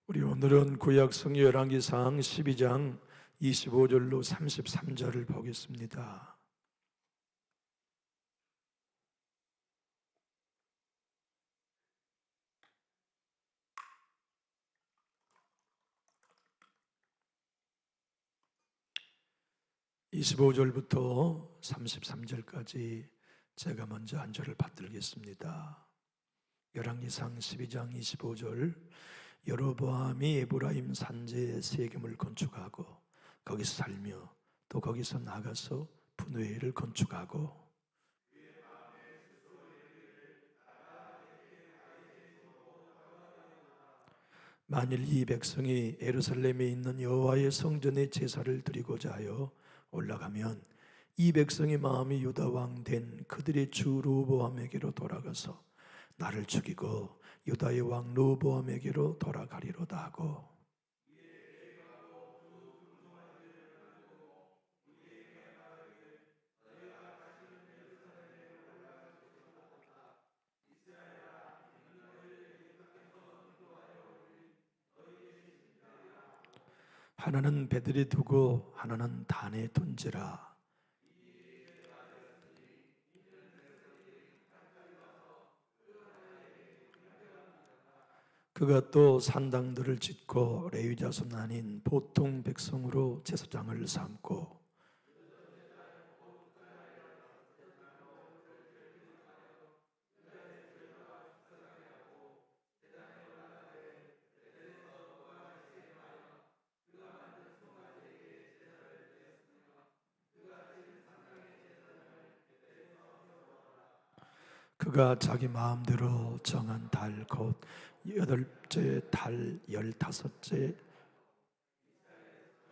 우리 오늘은 구약 성경 열왕기상 12장 25절로 33절을 보겠습니다. (25절부터) 33절까지 제가 먼저 한 절을 받들겠습니다. 열왕기상 12장 25절. 여로보암이 에브라임 산지에 세겜을 건축하고 거기서 살며 또 거기서 나가서 분회를 건축하고 만일 이 백성이 예루살렘에 있는 여호와의 성전에 제사를 드리고자 하여 올라가면 이 백성의 마음이 유다 왕 된 그들의 주 르호보암에게로 돌아가서 나를 죽이고 유다의 왕 르호보암에게로 돌아가리로다 하고, 하나는 베들에 두고 하나는 단에 둔지라. 그가 또 산당들을 짓고 레위 자손 아닌 보통 백성으로 제사장을 삼고 그가 자기 마음대로 정한 달 곧 여덟째 달 15째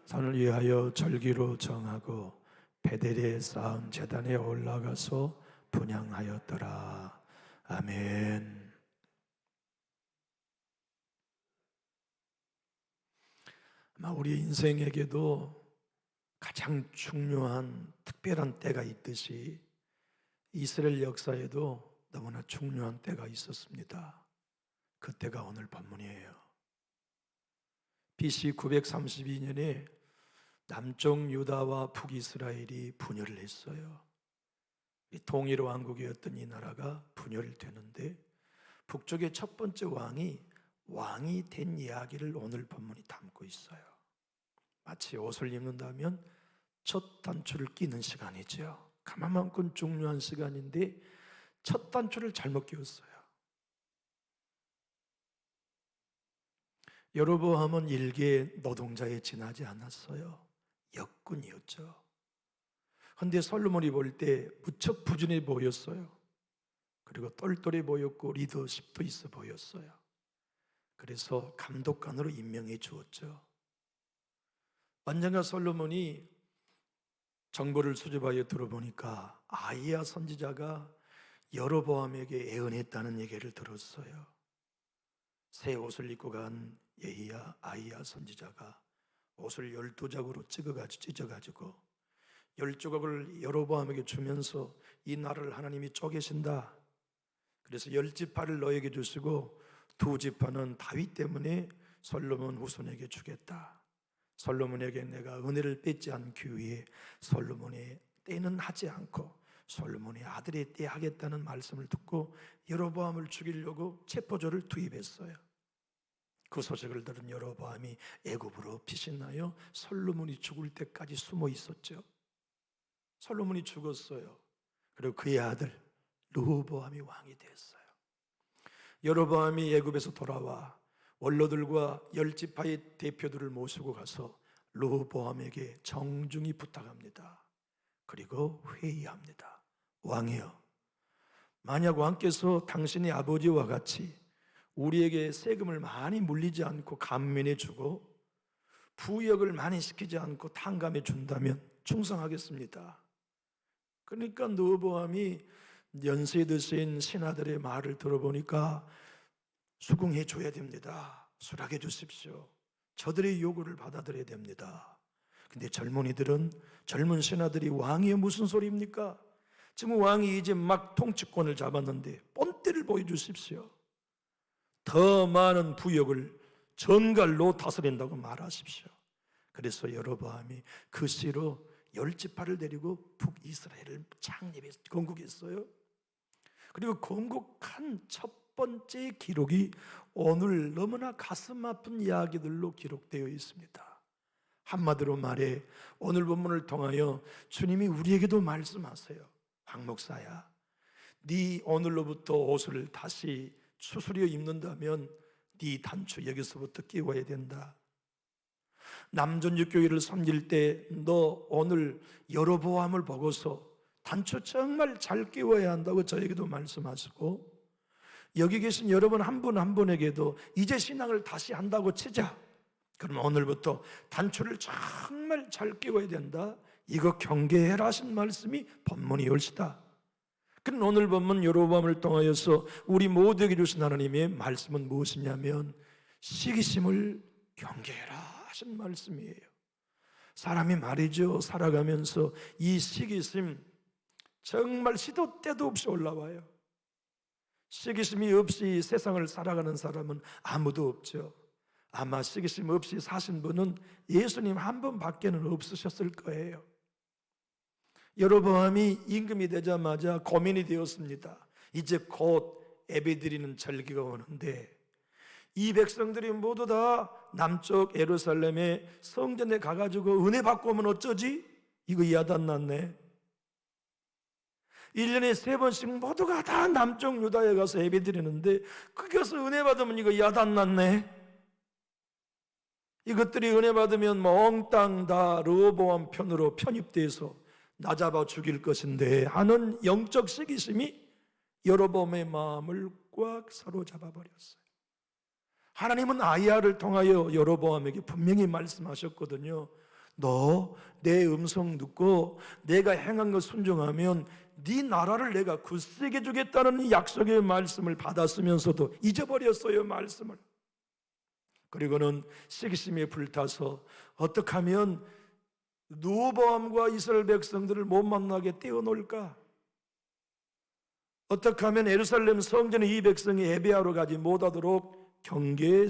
산을 위하여 절기로 정하고 베델에 쌓은 제단에 올라가서 분향하였더라. 아멘. 아마 우리 인생에게도 가장 중요한 특별한 때가 있듯이 이스라엘 역사에도 너무나 중요한 때가 있었습니다. 그 때가 오늘 본문이에요. BC 932년에 남쪽 유다와 북이스라엘이 분열을 했어요. 통일 왕국이었던 이 나라가 분열되는데 북쪽의 첫 번째 왕이 된 이야기를 오늘 본문이 담고 있어요. 마치 옷을 입는다면 첫 단추를 끼는 시간이죠. 그만큼 중요한 시간인데 첫 단추를 잘못 끼웠어요. 여로보암은 일개 노동자에 지나지 않았어요. 역군이었죠. 그런데 솔로몬이 볼 때 무척 부진해 보였어요. 그리고 똘똘해 보였고 리더십도 있어 보였어요. 그래서 감독관으로 임명해 주었죠. 언젠가 솔로몬이 정보를 수집하여 들어보니까 아이야 선지자가 여로보암에게 애언했다는 얘기를 들었어요. 새 옷을 입고 간 아이야 선지자가 옷을 12장으로 찢어가지고 10조각을 여로보암에게 주면서 이 나라를 하나님이 쪼개신다. 그래서 10지파를 너에게 주시고 2지파는 다윗 때문에 솔로몬 후손에게 주겠다. 솔로몬에게 내가 은혜를 뺏지 않기 위해 솔로몬의 때는 하지 않고 솔로몬의 아들의 때 하겠다는 말씀을 듣고 여로보암을 죽이려고 체포조를 투입했어요. 그 소식을 들은 여로보암이 애굽으로 피신하여 솔로몬이 죽을 때까지 숨어 있었죠. 솔로몬이 죽었어요. 그리고 그의 아들 르호보암이 왕이 됐어요. 여로보암이 애굽에서 돌아와 원로들과 10지파의 대표들을 모시고 가서 르호보암에게 정중히 부탁합니다. 그리고 회의합니다. 왕이여, 만약 왕께서 당신의 아버지와 같이 우리에게 세금을 많이 물리지 않고 감면해 주고 부역을 많이 시키지 않고 탕감해 준다면 충성하겠습니다. 그러니까 르호보암이 연세 드신 신하들의 말을 들어보니까 수긍해 줘야 됩니다. 수락해 주십시오. 저들의 요구를 받아들여야 됩니다. 근데 젊은 신하들이 왕이여 무슨 소리입니까? 지금 왕이 이제 막 통치권을 잡았는데 본때를 보여주십시오. 더 많은 부역을 전갈로 다스린다고 말하십시오. 그래서 여로보암이 그 씨로 10지파를 데리고 북이스라엘을 창립해서 건국했어요. 그리고 건국한 첫 번째 기록이 오늘 너무나 가슴 아픈 이야기들로 기록되어 있습니다. 한마디로 말해 오늘 본문을 통하여 주님이 우리에게도 말씀하세요. 황 목사야, 네 오늘로부터 옷을 다시 추스려 입는다면 네 단추 여기서부터 끼워야 된다. 남전주교회를 섬길 때 너 오늘 여로보암을 보고서 단추 정말 잘 끼워야 한다고 저에게도 말씀하시고, 여기 계신 여러분 한 분 한 분에게도 이제 신앙을 다시 한다고 치자. 그럼 오늘부터 단추를 정말 잘 끼워야 된다. 이거 경계해라 하신 말씀이 본문이 올시다. 그럼 오늘 본문 여로보암을 통하여서 우리 모두에게 주신 하나님의 말씀은 무엇이냐면 시기심을 경계해라 하신 말씀이에요. 사람이 말이죠, 살아가면서 이 시기심 정말 시도 때도 없이 올라와요. 시기심이 없이 세상을 살아가는 사람은 아무도 없죠. 아마 시기심 없이 사신 분은 예수님 한 분밖에는 없으셨을 거예요. 여로보암이 임금이 되자마자 고민이 되었습니다. 이제 곧 예배드리는 절기가 오는데 이 백성들이 모두 다 남쪽 예루살렘의 성전에 가가지고 은혜 받고 오면 어쩌지? 이거 야단 났네. 1년에 3번씩 모두가 다 남쪽 유다에 가서 예배드리는데 거기서 은혜 받으면 이거 야단 났네. 이것들이 은혜 받으면 몽땅 다 르호보암 편으로 편입돼서 나잡아 죽일 것인데 하는 영적 시기심이 여로보암의 마음을 꽉 사로잡아 버렸어요. 하나님은 아이야를 통하여 여로보암에게 분명히 말씀하셨거든요. 너 내 음성 듣고 내가 행한 것 순종하면 네 나라를 내가 굳세게 주겠다는 약속의 말씀을 받았으면서도 잊어버렸어요, 말씀을. 그리고는 시기심에 불타서 어떻게 하면 르호보암과 이스라엘 백성들을 못 만나게 떼어놓을까? 어떻게 하면 예루살렘 성전에 이 백성이 예배하러 가지 못하도록 경계의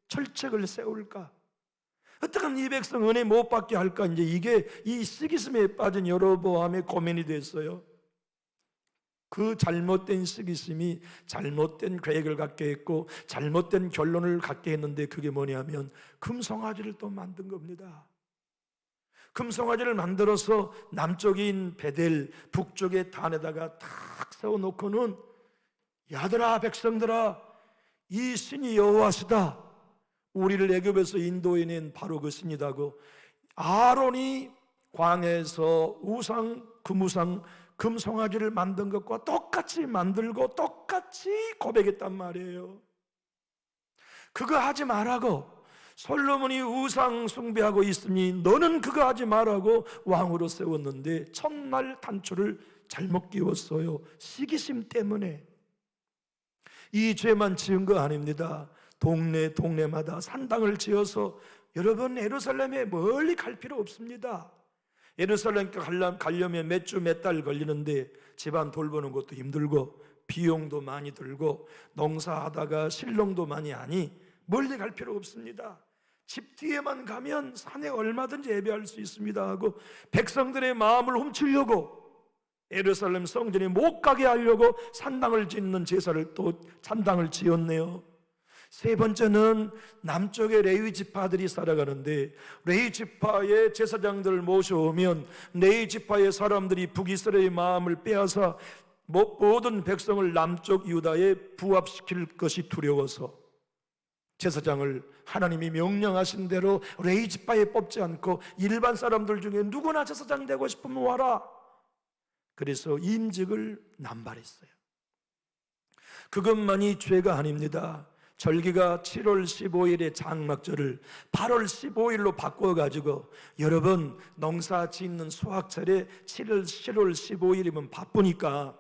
철책을 세울까? 어떻게 하면 이 백성 은혜 못 받게 할까? 이제 이게 이 시기심에 빠진 여로보암의 고민이 됐어요. 그 잘못된 시기심이 잘못된 계획을 갖게 했고 잘못된 결론을 갖게 했는데 그게 뭐냐면 금송아지를 또 만든 겁니다. 금송아지를 만들어서 남쪽인 베델, 북쪽의 단에다가 탁 세워놓고는 야들아 백성들아 이 신이 여호와시다. 우리를 애굽에서 인도해낸 바로 그 신이다고 아론이 광야에서 금우상 금송아지를 만든 것과 똑같이 만들고 똑같이 고백했단 말이에요. 그거 하지 말라고, 솔로몬이 우상 숭배하고 있으니 너는 그거 하지 말라고 왕으로 세웠는데 첫날 단추를 잘못 끼웠어요. 시기심 때문에. 이 죄만 지은 거 아닙니다. 동네마다 산당을 지어서 여러분 예루살렘에 멀리 갈 필요 없습니다. 예루살렘 가려면 몇 주 몇 달 걸리는데 집안 돌보는 것도 힘들고 비용도 많이 들고 농사하다가 실롱도 많이 하니 멀리 갈 필요 없습니다. 집 뒤에만 가면 산에 얼마든지 예배할 수 있습니다 하고 백성들의 마음을 훔치려고 예루살렘 성전에 못 가게 하려고 산당을 짓는 제사를 또 산당을 지었네요. 세 번째는 남쪽의 레위 지파들이 살아가는데 레위 지파의 제사장들을 모셔오면 레위 지파의 사람들이 북이스라엘의 마음을 빼앗아 모든 백성을 남쪽 유다에 부합시킬 것이 두려워서 제사장을 하나님이 명령하신 대로 레위 지파에 뽑지 않고 일반 사람들 중에 누구나 제사장 되고 싶으면 와라. 그래서 임직을 남발했어요. 그것만이 죄가 아닙니다. 절기가 7월 15일의 장막절을 8월 15일로 바꿔가지고 여러분 농사 짓는 수확철에 7월 15일이면 바쁘니까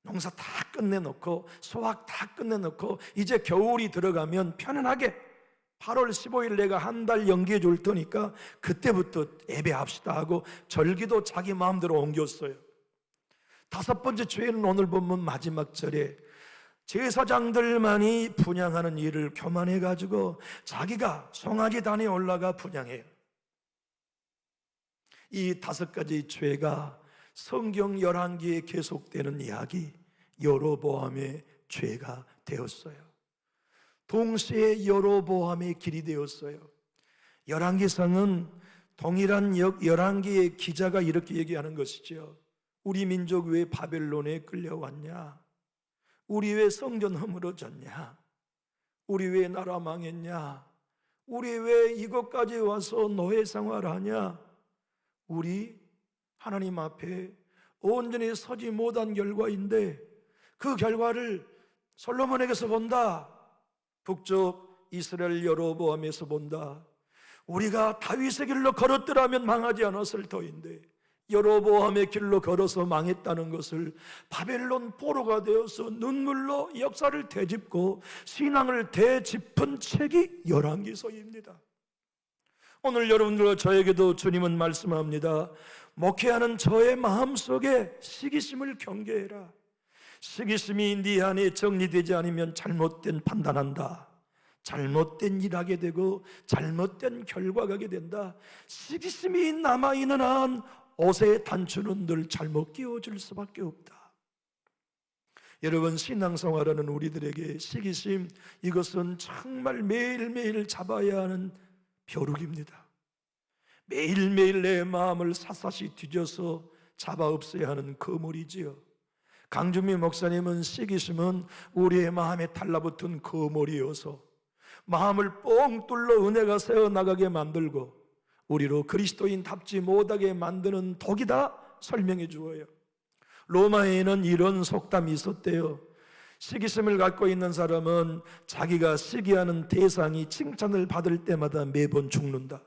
농사 다 끝내놓고 수확 다 끝내놓고 이제 겨울이 들어가면 편안하게 8월 15일 내가 한 달 연기해 줄 테니까 그때부터 예배합시다 하고 절기도 자기 마음대로 옮겼어요. 다섯 번째 죄는 오늘 본문 마지막 절에 제사장들만이 분향하는 일을 교만해 가지고 자기가 송아지 단에 올라가 분향해요. 이 5가지 죄가 성경 열왕기에 계속되는 이야기, 여로보암의 죄가 되었어요. 동시에 여로보암의 길이 되었어요. 열왕기상은 동일한 열왕기의 기자가 이렇게 얘기하는 것이죠. 우리 민족 왜 바벨론에 끌려왔냐? 우리 왜 성전 허물어졌냐? 우리 왜 나라 망했냐? 우리 왜 이것까지 와서 노예 생활하냐? 우리 하나님 앞에 온전히 서지 못한 결과인데 그 결과를 솔로몬에게서 본다. 북쪽 이스라엘 여로보암에서 본다. 우리가 다윗의 길로 걸었더라면 망하지 않았을 터인데 여로보암의 길로 걸어서 망했다는 것을 바벨론 포로가 되어서 눈물로 역사를 되짚고 신앙을 되짚은 책이 열왕기서입니다. 오늘 여러분들과 저에게도 주님은 말씀합니다. 목회하는 저의 마음속에 시기심을 경계해라. 시기심이 네 안에 정리되지 않으면 잘못된 판단한다. 잘못된 일하게 되고 잘못된 결과가 하게 된다. 시기심이 남아있는 한 옷의 단추는 늘 잘못 끼워질 수밖에 없다. 여러분, 신앙생활하는 우리들에게 시기심, 이것은 정말 매일매일 잡아야 하는 벼룩입니다. 매일매일 내 마음을 샅샅이 뒤져서 잡아 없애야 하는 거물이지요. 강준미 목사님은 시기심은 우리의 마음에 달라붙은 거물이어서 마음을 뻥 뚫러 은혜가 새어나가게 만들고 우리로 그리스도인답지 못하게 만드는 독이다 설명해 주어요. 로마에는 이런 속담이 있었대요. 시기심을 갖고 있는 사람은 자기가 시기하는 대상이 칭찬을 받을 때마다 매번 죽는다.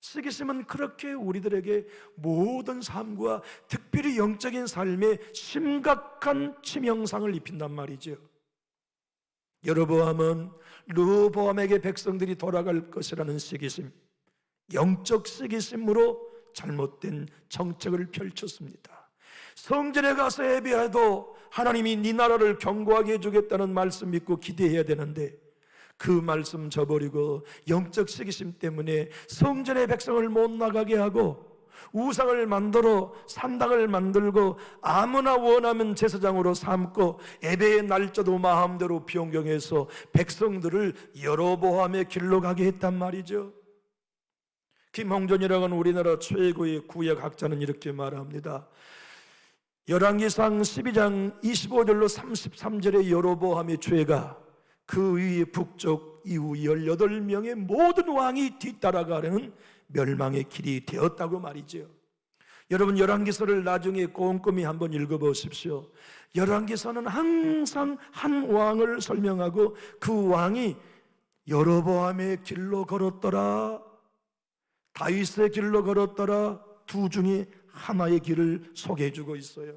시기심은 그렇게 우리들에게 모든 삶과 특별히 영적인 삶에 심각한 치명상을 입힌단 말이죠. 여로보암은 르호보암에게 백성들이 돌아갈 것이라는 시기심, 영적 시기심으로 잘못된 정책을 펼쳤습니다. 성전에 가서 예배해도 하나님이 네 나라를 견고하게 해주겠다는 말씀 믿고 기대해야 되는데 그 말씀 저버리고 영적 시기심 때문에 성전의 백성을 못 나가게 하고 우상을 만들어 산당을 만들고 아무나 원하면 제사장으로 삼고 예배의 날짜도 마음대로 변경해서 백성들을 여로보암의 길로 가게 했단 말이죠. 김홍전이라고 하는 우리나라 최고의 구약학자는 이렇게 말합니다. 열왕기상 12장 25절로 33절의 여로보암의 죄가 그 위에 북쪽 이후 18명의 모든 왕이 뒤따라가려는 멸망의 길이 되었다고 말이죠. 여러분, 열왕기서를 나중에 꼼꼼히 한번 읽어보십시오. 열왕기서는 항상 한 왕을 설명하고 그 왕이 여로보암의 길로 걸었더라, 다윗의 길로 걸었더라, 두 중에 하나의 길을 소개해주고 있어요.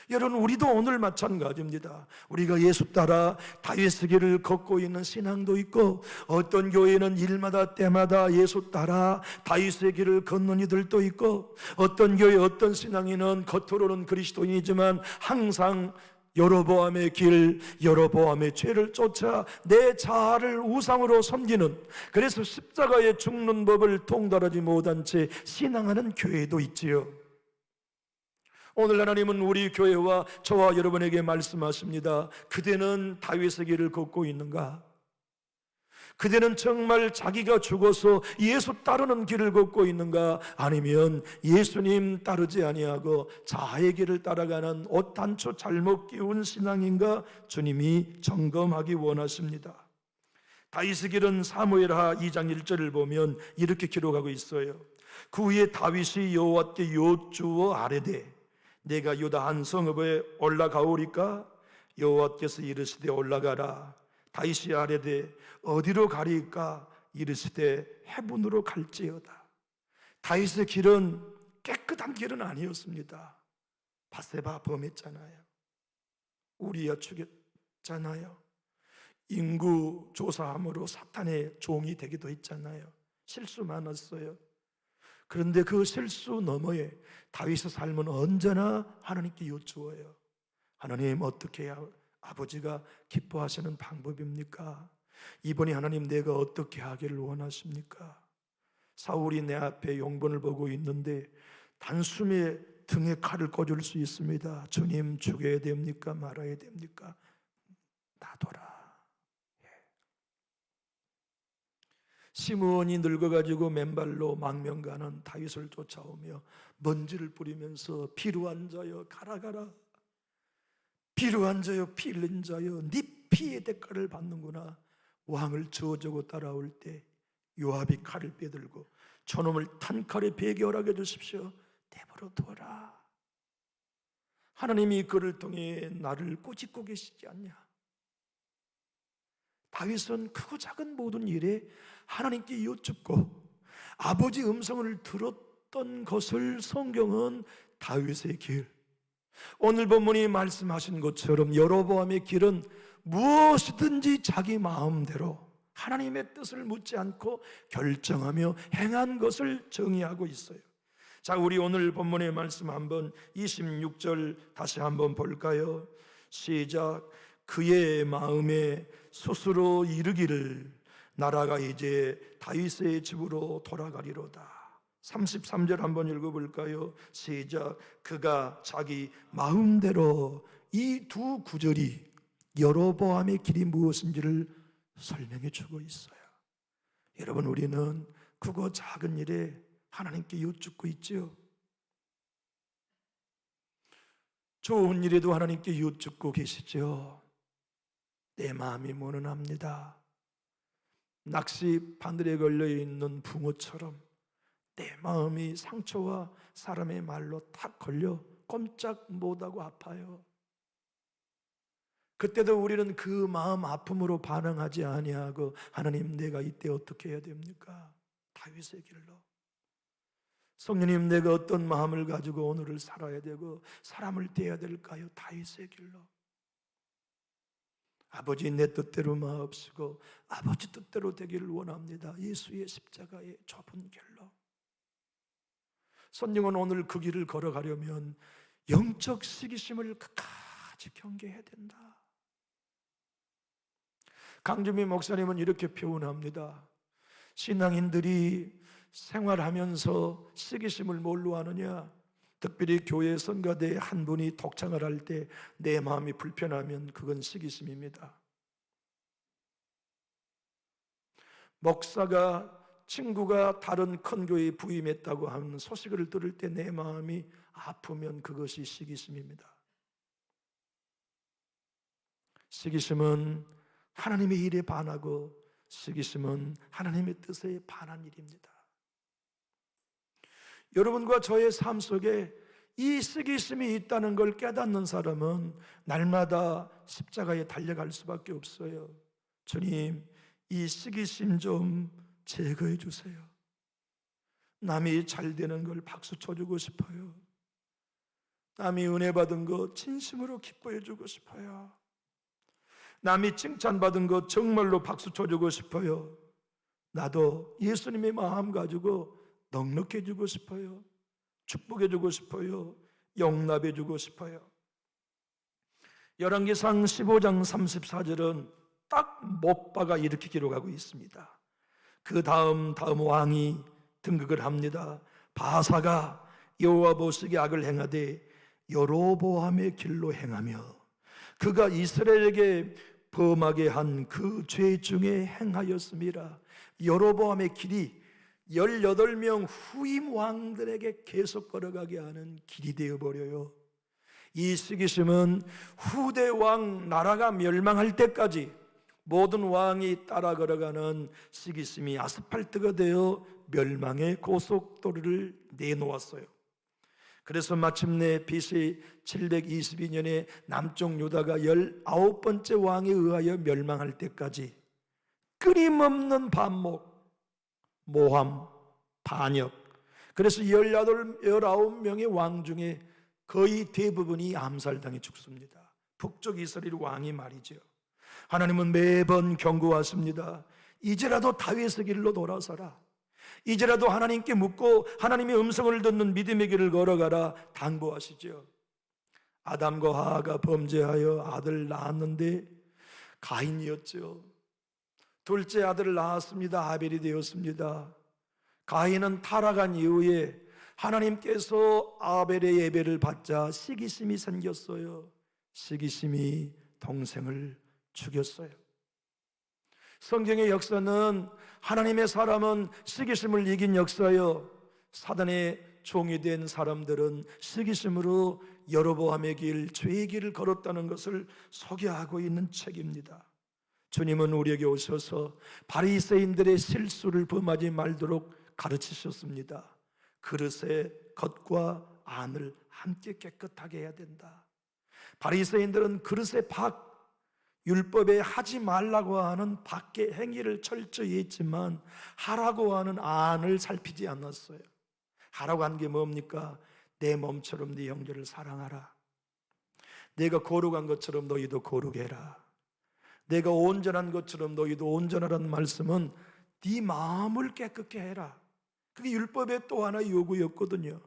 여러분, 우리도 오늘 마찬가지입니다. 우리가 예수 따라 다윗의 길을 걷고 있는 신앙도 있고 어떤 교회는 일마다 때마다 예수 따라 다윗의 길을 걷는 이들도 있고 어떤 교회 어떤 신앙인은 겉으로는 그리스도인이지만 항상 여로보암의 길, 여로보암의 죄를 쫓아 내 자아를 우상으로 섬기는, 그래서 십자가에 죽는 법을 통달하지 못한 채 신앙하는 교회도 있지요. 오늘 하나님은 우리 교회와 저와 여러분에게 말씀하십니다. 그대는 다윗의 길을 걷고 있는가? 그대는 정말 자기가 죽어서 예수 따르는 길을 걷고 있는가? 아니면 예수님 따르지 아니하고 자아의 길을 따라가는 옷 단추 잘못 끼운 신앙인가? 주님이 점검하기 원하십니다. 다윗의 길은 사무엘하 2장 1절을 보면 이렇게 기록하고 있어요. 그 후에 다윗이 여호와께 여쭈어 아뢰되 내가 유다 한 성읍에 올라가오리까? 여호와께서 이르시되 올라가라. 다윗이 아뢰되 어디로 가리까? 이르시되 해분으로 갈지어다. 다윗의 길은 깨끗한 길은 아니었습니다. 바세바 범했잖아요. 우리야 죽였잖아요. 인구 조사함으로 사탄의 종이 되기도 했잖아요. 실수 많았어요. 그런데 그 실수 너머에 다윗의 삶은 언제나 하나님께 여쭈어요. 하나님, 어떻게 해야 아버지가 기뻐하시는 방법입니까? 이번에 하나님 내가 어떻게 하기를 원하십니까? 사울이 내 앞에 용본을 보고 있는데 단숨에 등에 칼을 꽂을 수 있습니다. 주님 죽여야 됩니까? 말아야 됩니까? 놔둬라. 시므온이 늙어가지고 맨발로 망명가는 다윗을 쫓아오며 먼지를 뿌리면서 피로 앉아요 가라 피로 앉아요 피 흘린 자여 네 피의 대가를 받는구나. 왕을 저어주고 따라올 때 요압이 칼을 빼들고 저놈을 탄칼에 배겨하게 해주십시오. 내버려 둬라. 하나님이 그를 통해 나를 꼬집고 계시지 않냐? 다윗은 크고 작은 모든 일에 하나님께 여쭙고 아버지 음성을 들었던 것을 성경은 다윗의 길, 오늘 본문이 말씀하신 것처럼 여로보암의 길은 무엇이든지 자기 마음대로 하나님의 뜻을 묻지 않고 결정하며 행한 것을 정의하고 있어요. 자, 우리 오늘 본문의 말씀 한번 26절 다시 한번 볼까요? 시작. 그의 마음에 스스로 이르기를 나라가 이제 다윗의 집으로 돌아가리로다. 33절 한번 읽어볼까요? 시작. 그가 자기 마음대로. 이 두 구절이 여로보암의 길이 무엇인지를 설명해 주고 있어요. 여러분, 우리는 크고 작은 일에 하나님께 여쭙고 있죠. 좋은 일에도 하나님께 여쭙고 계시죠. 내 마음이 무난합니다. 낚시 바늘에 걸려있는 붕어처럼 내 마음이 상처와 사람의 말로 탁 걸려 꼼짝 못하고 아파요. 그때도 우리는 그 마음 아픔으로 반응하지 아니하고 하나님 내가 이때 어떻게 해야 됩니까? 다윗의 길로. 성령님 내가 어떤 마음을 가지고 오늘을 살아야 되고 사람을 대해야 될까요? 다윗의 길로. 아버지 내 뜻대로 마옵시고 아버지 뜻대로 되기를 원합니다. 예수의 십자가의 좁은 길로. 성령은 오늘 그 길을 걸어가려면 영적 시기심을 끝까지 경계해야 된다. 강주미 목사님은 이렇게 표현합니다. 신앙인들이 생활하면서 시기심을 뭘로 하느냐? 특별히 교회 성가대에 한 분이 독창을 할 때 내 마음이 불편하면 그건 시기심입니다. 목사가 친구가 다른 큰 교회에 부임했다고 하는 소식을 들을 때 내 마음이 아프면 그것이 시기심입니다. 시기심은 하나님의 일에 반하고 시기심은 하나님의 뜻에 반한 일입니다. 여러분과 저의 삶 속에 이 시기심이 있다는 걸 깨닫는 사람은 날마다 십자가에 달려갈 수밖에 없어요. 주님, 이 시기심 좀 제거해 주세요. 남이 잘 되는 걸 박수 쳐주고 싶어요. 남이 은혜 받은 거 진심으로 기뻐해 주고 싶어요. 남이 칭찬받은 거 정말로 박수 쳐주고 싶어요. 나도 예수님의 마음 가지고 넉넉해 주고 싶어요. 축복해 주고 싶어요. 용납해 주고 싶어요. 열왕기상 15장 34절은 딱 못바가 이렇게 기록하고 있습니다. 그 다음 왕이 등극을 합니다. 바사가 여호와 보시기에 악을 행하되 여로보암의 길로 행하며 그가 이스라엘에게 범하게 한 그 죄 중에 행하였습니다. 여로보암의 길이 18명 후임 왕들에게 계속 걸어가게 하는 길이 되어버려요. 이 시기심은 후대 왕 나라가 멸망할 때까지 모든 왕이 따라 걸어가는 시기심이 아스팔트가 되어 멸망의 고속도로를 내놓았어요. 그래서 마침내 BC 722년에 남쪽 유다가 19번째 왕에 의하여 멸망할 때까지 끊임없는 반목, 모함, 반역, 그래서 19명의 왕 중에 거의 대부분이 암살당해 죽습니다. 북쪽 이스라엘 왕이 말이죠. 하나님은 매번 경고하십니다. 이제라도 다윗의 길로 돌아서라. 이제라도 하나님께 묻고 하나님의 음성을 듣는 믿음의 길을 걸어가라 당부하시죠. 아담과 하와가 범죄하여 아들 낳았는데 가인이었죠. 둘째 아들을 낳았습니다. 아벨이 되었습니다. 가인은 타락한 이후에 하나님께서 아벨의 예배를 받자 시기심이 생겼어요. 시기심이 동생을 죽였어요. 성경의 역사는 하나님의 사람은 시기심을 이긴 역사요, 사단의 종이 된 사람들은 시기심으로 여로보암의 길, 죄의 길을 걸었다는 것을 소개하고 있는 책입니다. 주님은 우리에게 오셔서 바리새인들의 실수를 범하지 말도록 가르치셨습니다. 그릇의 겉과 안을 함께 깨끗하게 해야 된다. 바리새인들은 그릇의 밖, 율법에 하지 말라고 하는 밖의 행위를 철저히 했지만 하라고 하는 안을 살피지 않았어요. 하라고 한 게 뭡니까? 내 몸처럼 네 형제를 사랑하라. 내가 거룩한 것처럼 너희도 거룩해라. 내가 온전한 것처럼 너희도 온전하라는 말씀은 네 마음을 깨끗게 해라. 그게 율법의 또 하나의 요구였거든요.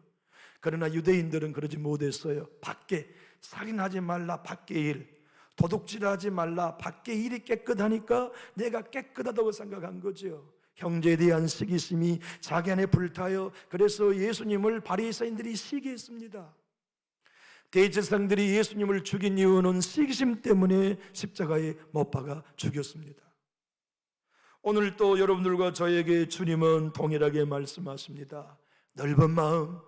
그러나 유대인들은 그러지 못했어요. 밖에 살인하지 말라, 밖의 일, 도둑질하지 말라, 밖의 일이 깨끗하니까 내가 깨끗하다고 생각한 거죠. 형제에 대한 시기심이 자기 안에 불타요. 그래서 예수님을 바리새인들이 시기했습니다. 대제사장들이 예수님을 죽인 이유는 시기심 때문에 십자가에 못 박아 죽였습니다. 오늘 또 여러분들과 저에게 주님은 동일하게 말씀하십니다. 넓은 마음,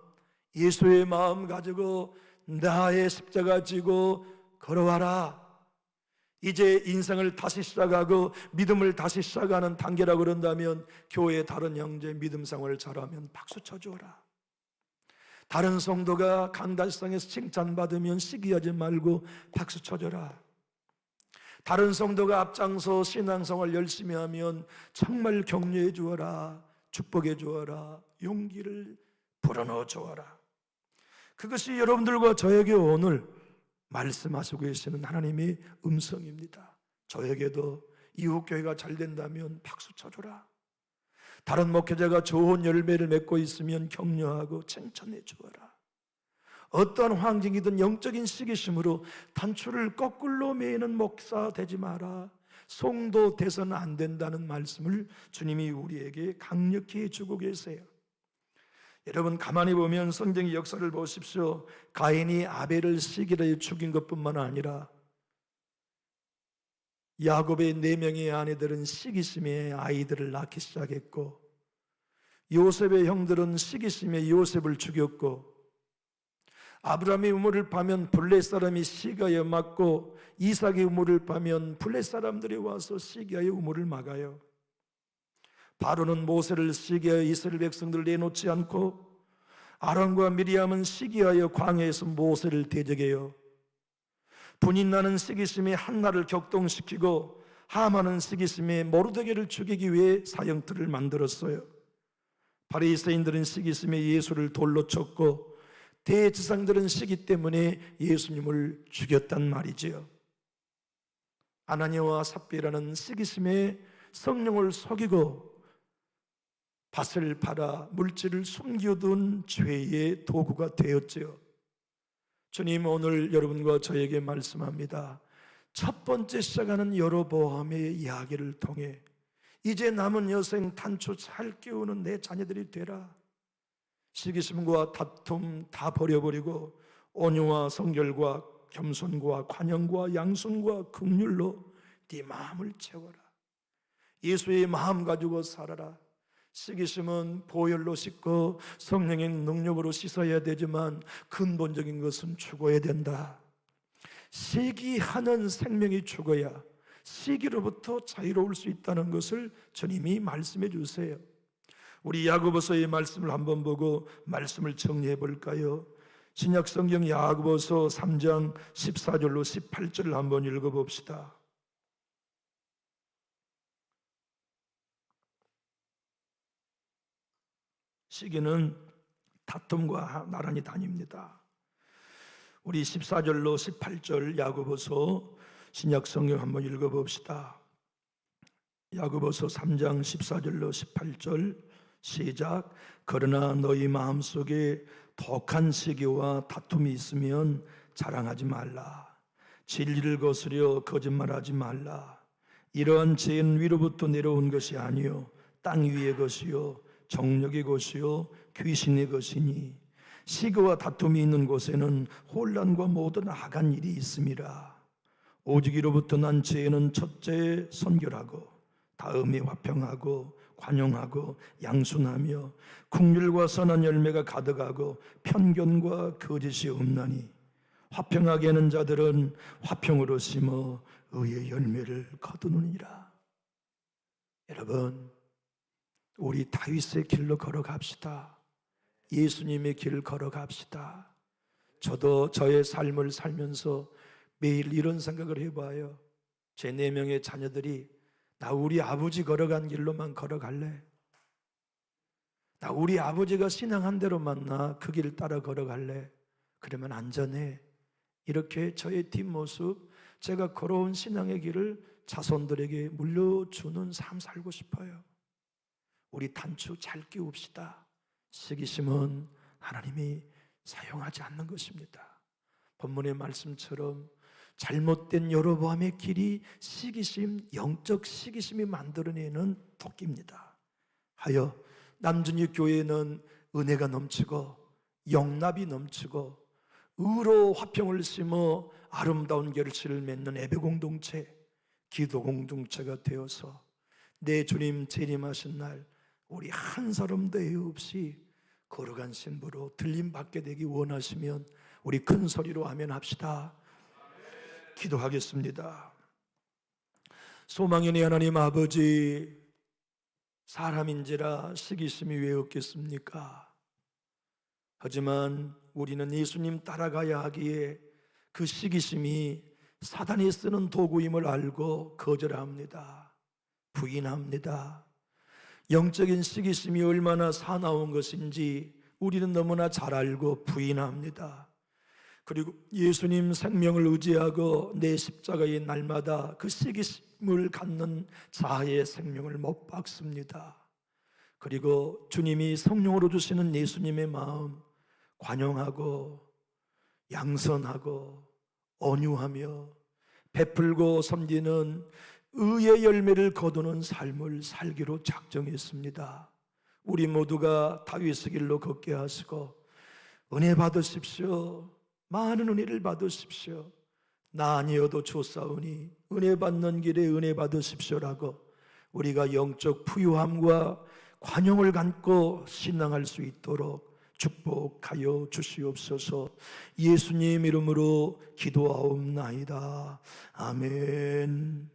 예수의 마음 가지고 나의 십자가 지고 걸어와라. 이제 인생을 다시 시작하고 믿음을 다시 시작하는 단계라고 그런다면 교회 다른 형제 믿음 생활을 잘하면 박수 쳐주어라. 다른 성도가 강단상에서 칭찬받으면 시기하지 말고 박수 쳐줘라. 다른 성도가 앞장서 신앙생활 열심히 하면 정말 격려해 주어라. 축복해 주어라. 용기를 불어넣어 주어라. 그것이 여러분들과 저에게 오늘 말씀하시고 계시는 하나님의 음성입니다. 저에게도 이웃교회가 잘 된다면 박수 쳐줘라. 다른 목회자가 좋은 열매를 맺고 있으면 격려하고 칭찬해 주어라. 어떠한 환경이든 영적인 시기심으로 단추를 거꾸로 매는 목사 되지 마라. 송도 돼서는 안 된다는 말씀을 주님이 우리에게 강력히 해주고 계세요. 여러분 가만히 보면 성경의 역사를 보십시오. 가인이 아벨을 시기로 죽인 것뿐만 아니라 야곱의 4명의 아내들은 시기심에 아이들을 낳기 시작했고, 요셉의 형들은 시기심에 요셉을 죽였고, 아브라함의 우물을 파면 블레 사람이 시기하여 막고, 이삭의 우물을 파면 블레 사람들이 와서 시기하여 우물을 막아요. 바로는 모세를 시기하여 이스라엘 백성들을 내놓지 않고, 아론과 미리암은 시기하여 광야에서 모세를 대적해요. 분이 나는 시기심에 한나를 격동시키고, 하만은 시기심에 모르드게를 죽이기 위해 사형틀을 만들었어요. 바리새인들은 시기심에 예수를 돌로 쳤고, 대제사장들은 시기 때문에 예수님을 죽였단 말이지요. 아나니아와 삽비라는 시기심에 성령을 속이고 밭을 팔아 물질을 숨겨둔 죄의 도구가 되었지요. 주님 오늘 여러분과 저에게 말씀합니다. 첫 번째 시작하는 여로보암의 이야기를 통해 이제 남은 여생 단추 잘 끼우는 내 자녀들이 되라. 시기심과 다툼 다 버려버리고 온유와 성결과 겸손과 관용과 양순과 긍휼로 네 마음을 채워라. 예수의 마음 가지고 살아라. 시기심은 보혈로 씻고 성령의 능력으로 씻어야 되지만 근본적인 것은 죽어야 된다. 시기하는 생명이 죽어야 시기로부터 자유로울 수 있다는 것을 주님이 말씀해 주세요. 우리 야고보서의 말씀을 한번 보고 말씀을 정리해 볼까요? 신약 성경 야고보서 3장 14절로 18절을 한번 읽어 봅시다. 시기는 다툼과 나란히 다닙니다. 우리 14절로 18절 야고보서 신약 성경 한번 읽어 봅시다. 야고보서 3장 14절로 18절 시작. 그러나 너희 마음속에 독한 시기와 다툼이 있으면 자랑하지 말라. 진리를 거스려 거짓말하지 말라. 이러한 죄는 위로부터 내려온 것이 아니요 땅 위의 것이요 정욕의 것이요 귀신의 것이니 시기와 다툼이 있는 곳에는 혼란과 모든 악한 일이 있음이라. 오직 이로부터 난 죄는 첫째 선결하고 다음에 화평하고 관용하고 양순하며 긍휼과 선한 열매가 가득하고 편견과 거짓이 없나니 화평하게 하는 자들은 화평으로 심어 의의 열매를 거두느니라. 여러분, 우리 다윗의 길로 걸어갑시다. 예수님의 길을 걸어갑시다. 저도 저의 삶을 살면서 매일 이런 생각을 해봐요. 제 4명의 자녀들이 나 우리 아버지 걸어간 길로만 걸어갈래? 나 우리 아버지가 신앙한 대로 만나 그 길 따라 걸어갈래? 그러면 안전해. 이렇게 저의 뒷모습, 제가 걸어온 신앙의 길을 자손들에게 물려주는 삶 살고 싶어요. 우리 단추 잘 끼웁시다. 시기심은 하나님이 사용하지 않는 것입니다. 본문의 말씀처럼 잘못된 여로보암의 길이 시기심, 영적 시기심이 만들어내는 토끼입니다. 하여 남준이 교회는 은혜가 넘치고 영납이 넘치고 의로 화평을 심어 아름다운 결실을 맺는 예배 공동체, 기도 공동체가 되어서 내 주님 재림하신 날 우리 한 사람도 애 없이 걸어간 신부로 들림받게 되기 원하시면 우리 큰 소리로 아멘 합시다. 기도하겠습니다. 소망의 내 하나님 아버지, 사람인지라 시기심이 왜 없겠습니까? 하지만 우리는 예수님 따라가야 하기에 그 시기심이 사단이 쓰는 도구임을 알고 거절합니다. 부인합니다. 영적인 시기심이 얼마나 사나운 것인지 우리는 너무나 잘 알고 부인합니다. 그리고 예수님 생명을 의지하고 내 십자가의 날마다 그 시기심을 갖는 자아의 생명을 못 박습니다. 그리고 주님이 성령으로 주시는 예수님의 마음 관용하고 양선하고 온유하며 베풀고 섬기는 의의 열매를 거두는 삶을 살기로 작정했습니다. 우리 모두가 다윗의 길로 걷게 하시고 은혜 받으십시오. 많은 은혜를 받으십시오. 나 아니어도 좋사오니 은혜 받는 길에 은혜 받으십시오라고 우리가 영적 부유함과 관용을 갖고 신앙할 수 있도록 축복하여 주시옵소서. 예수님 이름으로 기도하옵나이다. 아멘.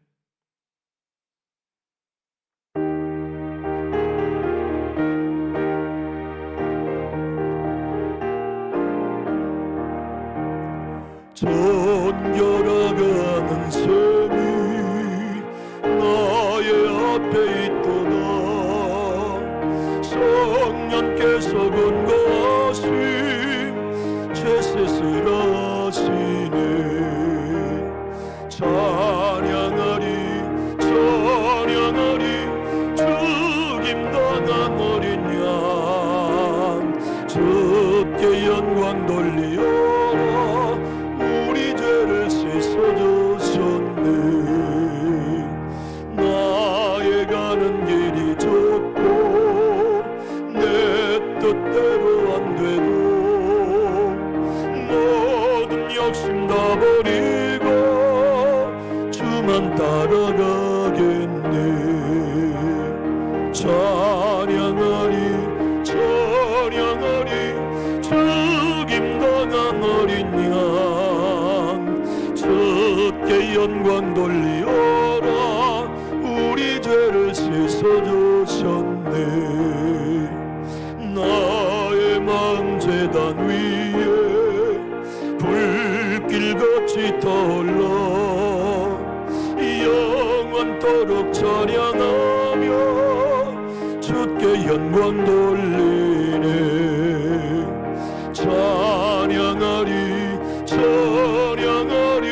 정결하가는 셈이 나의 앞에 있도다. 성령께서 근거하심 죄셋을 하시네. 찬양하리 찬양하리 죽임당한 어린 양 주께 영광 돌리어라. 우리 죄를 씻어주셨네. 나의 가는 길이 좁고 내 뜻대로 안 돼도 모든 욕심 다 버리고 주만 따라가겠네. 찬양하리 찬양하리 죽임당한 어린 양 주께 영광 돌리어라. 우리 죄를 씻어주셨네. 나의 마음 제단 위에 불길같이 타올라 영원토록 찬양하며 주께 영광 돌리네. 찬양하리 찬양하리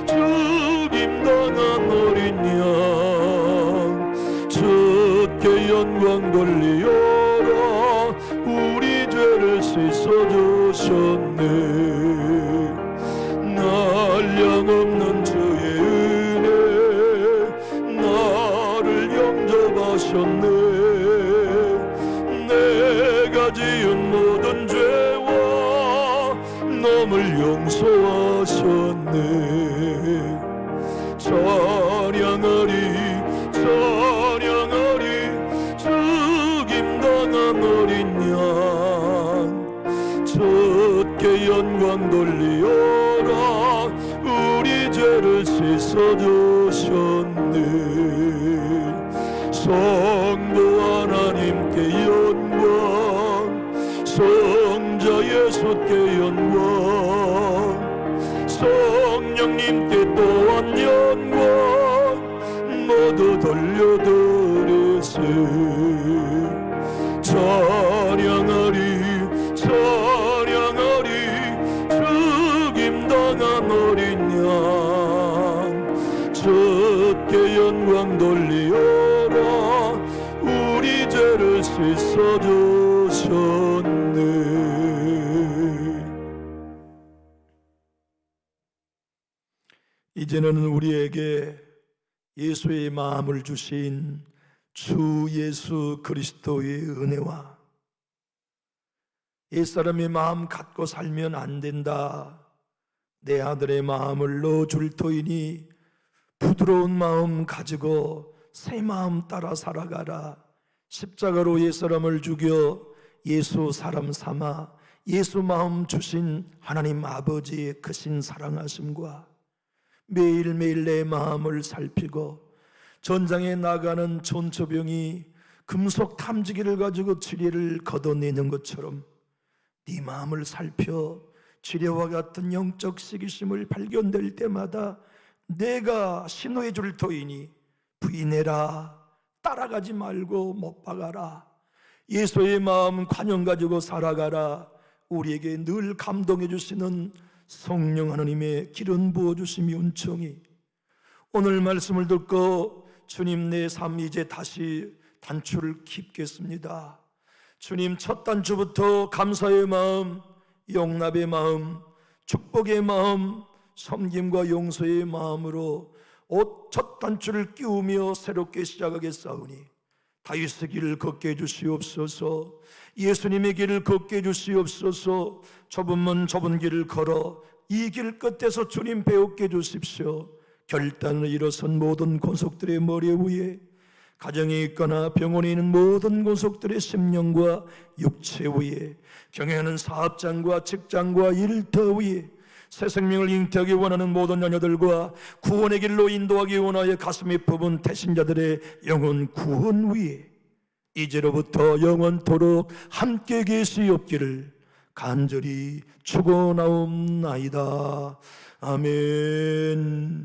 죽임당한 어린 양 주께 영광 돌리어라. 우리 죄를 씻어주셨네. 대접하셨네. 내가 지은 모든 죄와 남을 용서하셨네. 찬양하리 찬양하리 죽임당한 어린 양 주께 영광 돌리어라. 우리 죄를 씻어주셨네. 성부 하나님께 영광, 성자 예수께 영광, 성령님께 또한 영광 모두 돌려드리세. 찬양하리 찬양하리 죽임당한 어린 양 주께 영광 돌리어라. 우리 죄를 씻어주셨네. 이제는 우리에게 예수의 마음을 주신 주 예수 그리스도의 은혜와 옛사람의 마음 갖고 살면 안 된다, 내 아들의 마음을 넣어줄 터이니 부드러운 마음 가지고 새 마음 따라 살아가라. 십자가로 옛사람을 죽여 예수 사람 삼아 예수 마음 주신 하나님 아버지의 크신 사랑하심과 매일매일 내 마음을 살피고 전장에 나가는 전초병이 금속 탐지기를 가지고 지뢰를 걷어내는 것처럼 네 마음을 살펴 지뢰와 같은 영적 시기심을 발견될 때마다 내가 신호해 줄 터이니 부인해라. 따라가지 말고 못 박아라. 예수의 마음 관용 가지고 살아가라. 우리에게 늘 감동해 주시는 성령 하나님의 기름 부어주심이 은총이 오늘 말씀을 듣고 주님 내 삶 이제 다시 단추를 킵겠습니다. 주님 첫 단추부터 감사의 마음, 용납의 마음, 축복의 마음, 섬김과 용서의 마음으로 첫 단추를 끼우며 새롭게 시작하겠사오니 다윗의 길을 걷게 해주시옵소서. 예수님의 길을 걷게 해주시옵소서. 좁은 문 좁은 길을 걸어 이 길 끝에서 주님 배우게 해주십시오. 결단을 일어선 모든 권속들의 머리 위에, 가정에 있거나 병원에 있는 모든 권속들의 심령과 육체 위에, 경영하는 사업장과 직장과 일터 위에, 새 생명을 잉태하기 원하는 모든 자녀들과 구원의 길로 인도하기 원하여 가슴이 부은 태신자들의 영혼 구원 위에 이제로부터 영원토록 함께 계시옵기를 간절히 축원하옵나이다. 아멘.